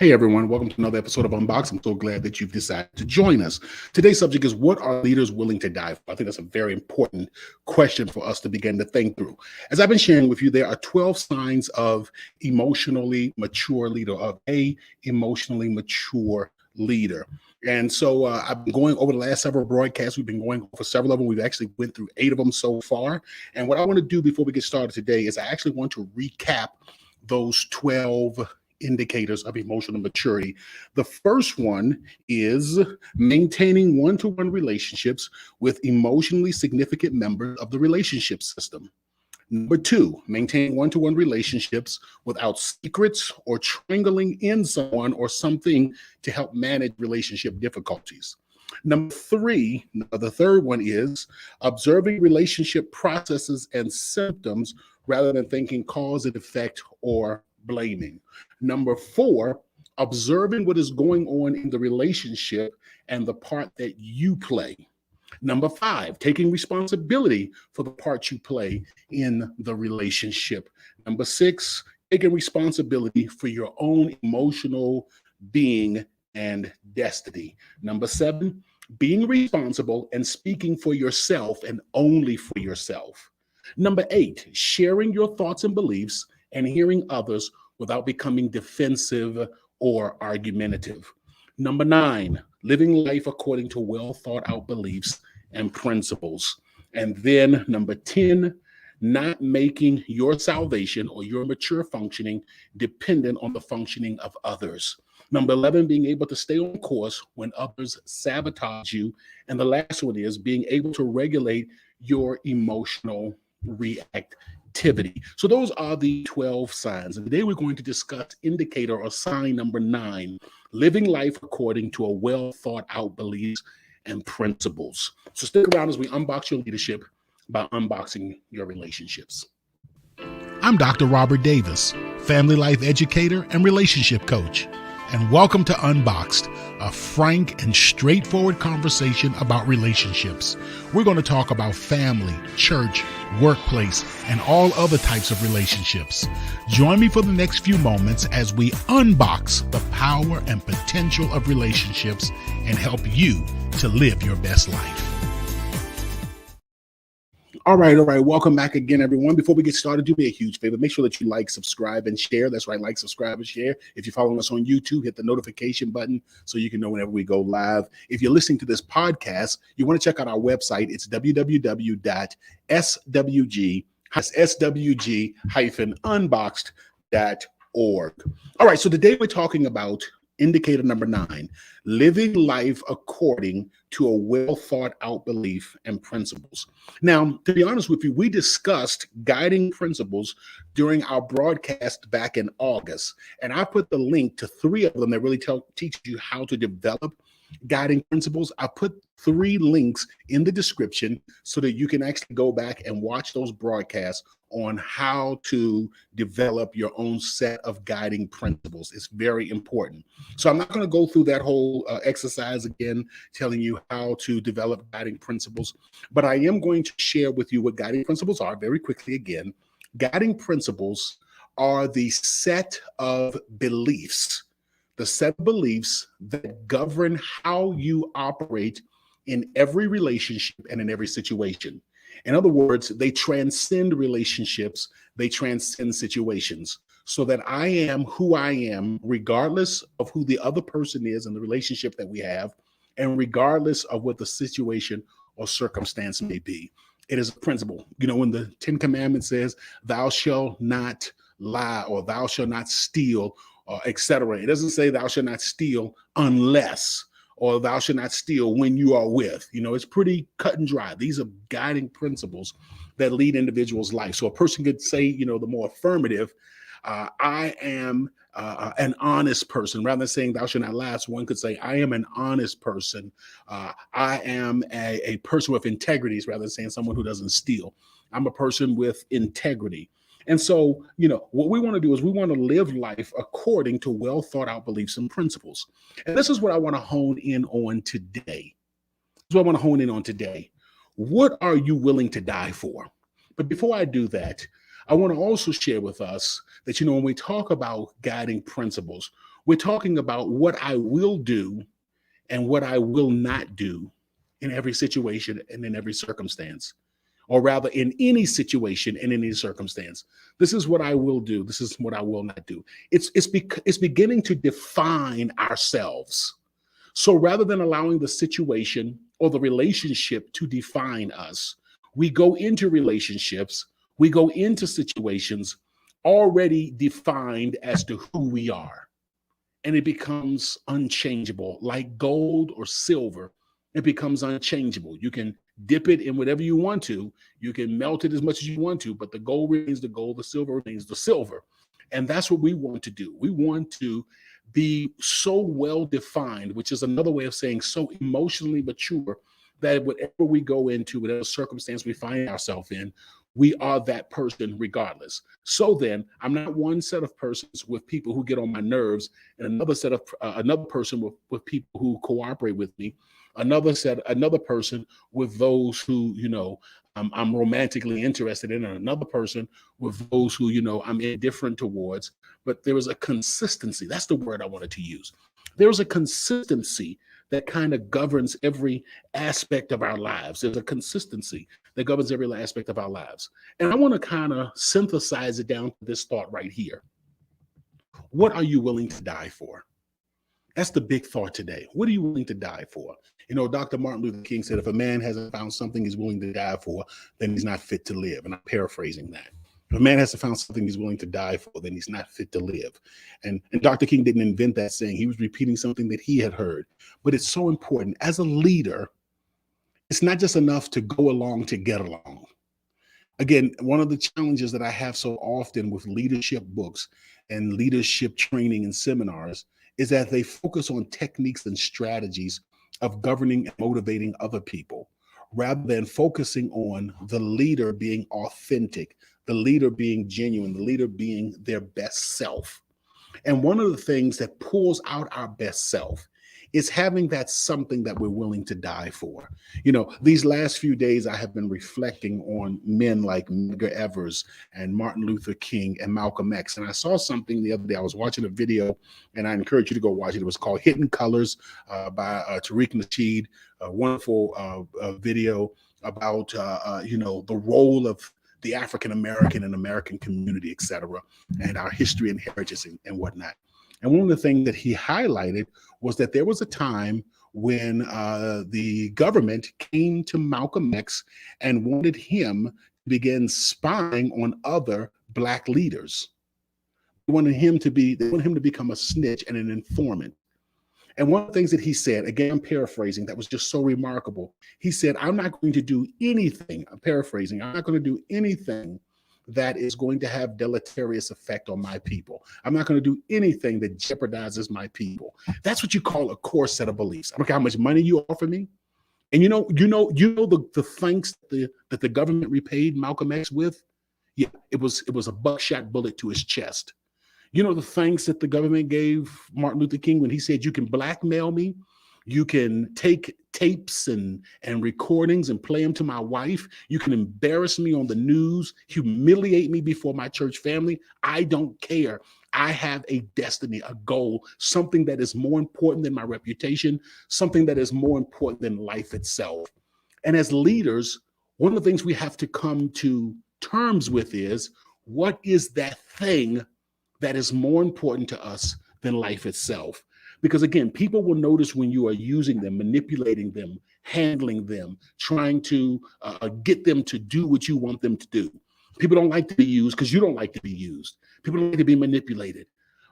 Hey everyone, welcome to another episode of Unboxed. I'm so glad that you've decided to join us. Today's subject is, what are leaders willing to die for? I think that's a very important question for us to begin to think through. As I've been sharing with you, there are 12 signs of emotionally mature leader, of a emotionally mature leader. And so I've been going over the last several broadcasts. We've been going over several of them. We've actually went through 8 of them so far. And what I want to do before we get started today is I actually want to recap those 12 indicators of emotional maturity. The first one is maintaining one-to-one relationships with emotionally significant members of the relationship system. Number 2, maintaining one-to-one relationships without secrets or triangling in someone or something to help manage relationship difficulties. Number 3, the third one is observing relationship processes and symptoms rather than thinking cause and effect or blaming. Number 4, observing what is going on in the relationship and the part that you play. Number 5, taking responsibility for the part you play in the relationship. Number 6, taking responsibility for your own emotional being and destiny. Number 7, being responsible and speaking for yourself and only for yourself. Number 8, sharing your thoughts and beliefs and hearing others without becoming defensive or argumentative. Number 9, living life according to well thought out beliefs and principles. And then number 10, not making your salvation or your mature functioning dependent on the functioning of others. Number 11, being able to stay on course when others sabotage you. And the last one is being able to regulate your emotional reactivity. So those are the 12 signs. And today we're going to discuss indicator or sign number 9, living life according to a well thought out beliefs and principles. So stick around as we unbox your leadership by unboxing your relationships. I'm Dr. Robert Davis, family life educator and relationship coach. And welcome to Unboxed, a frank and straightforward conversation about relationships. We're going to talk about family, church, workplace, and all other types of relationships. Join me for the next few moments as we unbox the power and potential of relationships and help you to live your best life. All right. Welcome back again, everyone. Before we get started, do me a huge favor. Make sure that you like, subscribe, and share. That's right. Like, subscribe, and share. If you're following us on YouTube, hit the notification button so you can know whenever we go live. If you're listening to this podcast, you want to check out our website. It's www.swg-unboxed.org. All right. So today we're talking about indicator number 9, living life according to a well thought out belief and principles. Now, to be honest with you, we discussed guiding principles during our broadcast back in August, and I put the link to 3 of them that really teach you how to develop guiding principles. I put 3 links in the description so that you can actually go back and watch those broadcasts on how to develop your own set of guiding principles. It's very important. So I'm not going to go through that whole exercise again, telling you how to develop guiding principles, but I am going to share with you what guiding principles are very quickly again. Guiding principles are the set of beliefs that govern how you operate in every relationship and in every situation. In other words, they transcend relationships, they transcend situations, so that I am who I am, regardless of who the other person is in the relationship that we have, and regardless of what the situation or circumstance may be. It is a principle. You know, when the 10 Commandments says, thou shalt not lie, or thou shalt not steal, etc. It doesn't say thou shalt not steal unless, or thou shalt not steal when you are with. You know, it's pretty cut and dry. These are guiding principles that lead individuals' life. So a person could say, you know, the more affirmative, I am an honest person. Rather than saying thou shalt not lie, one could say, I am an honest person. I am a person with integrities, rather than saying someone who doesn't steal. I'm a person with integrity. And so, you know, what we want to do is we want to live life according to well thought out beliefs and principles. And this is what I want to hone in on today. What are you willing to die for? But before I do that, I want to also share with us that, when we talk about guiding principles, we're talking about what I will do and what I will not do in every situation and in every circumstance, or rather in any situation and in any circumstance. This is what I will do. This is what I will not do. It's beginning to define ourselves. So rather than allowing the situation or the relationship to define us, we go into relationships, we go into situations already defined as to who we are. And it becomes unchangeable, like gold or silver. It becomes unchangeable. You can dip it in whatever you want to. You can melt it as much as you want to, but the gold remains the gold, the silver remains the silver. And that's what we want to do. We want to be so well defined, which is another way of saying so emotionally mature, that whatever we go into, whatever circumstance we find ourselves in, we are that person regardless. So then I'm not one set of persons with people who get on my nerves, and another person with people who cooperate with me, another person with those who, I'm romantically interested in, and another person with those who, I'm indifferent towards. But there is a consistency. That's the word I wanted to use. There's a consistency that kind of governs every aspect of our lives. There's a consistency that governs every aspect of our lives. And I want to kind of synthesize it down to this thought right here. What are you willing to die for? That's the big thought today. What are you willing to die for? Dr. Martin Luther King said, if a man hasn't found something he's willing to die for, then he's not fit to live. And I'm paraphrasing that. If a man hasn't found something he's willing to die for, then he's not fit to live. And Dr. King didn't invent that saying. He was repeating something that he had heard. But it's so important. As a leader, it's not just enough to go along to get along. Again, one of the challenges that I have so often with leadership books and leadership training and seminars is that they focus on techniques and strategies of governing and motivating other people, rather than focusing on the leader being authentic, the leader being genuine, the leader being their best self. And one of the things that pulls out our best self is having that something that we're willing to die for. These last few days, I have been reflecting on men like Medgar Evers and Martin Luther King and Malcolm X. And I saw something the other day. I was watching a video, and I encourage you to go watch it. It was called Hidden Colors by Tariq Nasheed, a wonderful video about, the role of the African-American and American community, et cetera, and our history and heritage and whatnot. And one of the things that he highlighted was that there was a time when the government came to Malcolm X and wanted him to begin spying on other Black leaders. They wanted him to become a snitch and an informant. And one of the things that he said, again, I'm paraphrasing, that was just so remarkable. He said, I'm not going to do anything, I'm paraphrasing, I'm not going to do anything that is going to have deleterious effect on my people. I'm not going to do anything that jeopardizes my people. That's what you call a core set of beliefs. I don't care how much money you offer me. And the thanks that the government repaid Malcolm X with? Yeah, it was a buckshot bullet to his chest. The thanks that the government gave Martin Luther King when he said, you can blackmail me, you can take tapes and recordings and play them to my wife, you can embarrass me on the news, humiliate me before my church family. I don't care. I have a destiny, a goal, something that is more important than my reputation, something that is more important than life itself. And as leaders, one of the things we have to come to terms with is, what is that thing that is more important to us than life itself? Because again, people will notice when you are using them, manipulating them, handling them, trying to get them to do what you want them to do. People don't like to be used because you don't like to be used. People don't like to be manipulated.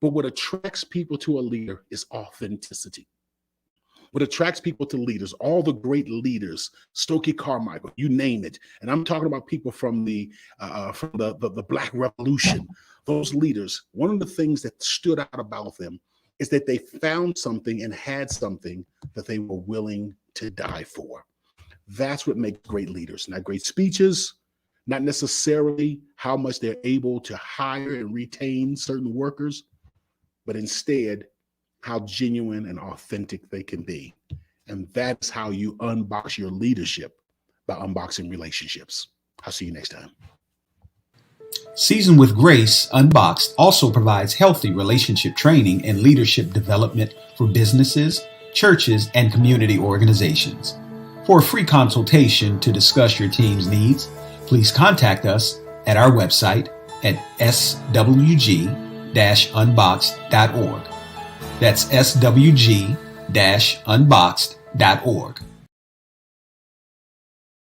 But what attracts people to a leader is authenticity. What attracts people to leaders, all the great leaders, Stokely Carmichael, you name it. And I'm talking about people from the Black Revolution. Those leaders, one of the things that stood out about them is that they found something and had something that they were willing to die for. That's what makes great leaders. Not great speeches, not necessarily how much they're able to hire and retain certain workers, but instead how genuine and authentic they can be. And that's how you unbox your leadership, by unboxing relationships. I'll see you next time. Seasoned with Grace, Unboxed also provides healthy relationship training and leadership development for businesses, churches, and community organizations. For a free consultation to discuss your team's needs, please contact us at our website at swg-unboxed.org. That's swg-unboxed.org.